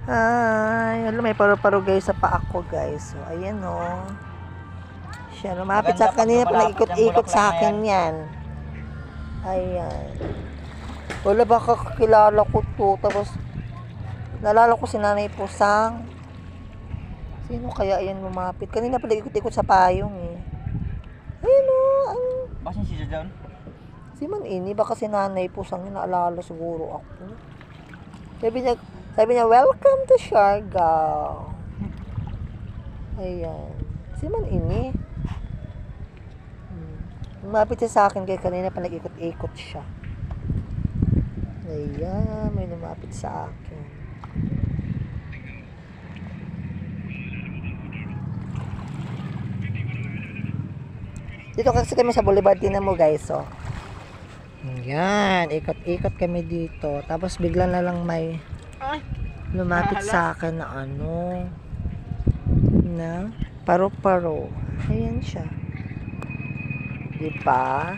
Ay, alam, may paru-paro guys sa paa ko guys. So, ayan o. Siya, lumapit sa kanina pa nag-ikot-ikot sa akin yan. Ayan. Wala, baka kakilala ko to. Tapos, nalala ko si Nanay Pusang. Sino kaya yan lumapit? Kanina pa nag-ikot-ikot sa payong eh. Ayun o. Basin siya dyan? Si Man ini, baka si Nanay Pusang yung naalala siguro ako. Sabi niya, welcome to Siargao. Ayan. Si Man ini. Lumapit siya sa akin kaya kanina pa nag-ikot-ikot siya. Ayan, may lumapit sa akin. Dito kasi kami sa Boulevard din mo guys, oh. Ayan, ikot-ikot kami dito. Tapos bigla na lang may lumapit sa akin na ano, na paro-paro. Ayan siya. Diba?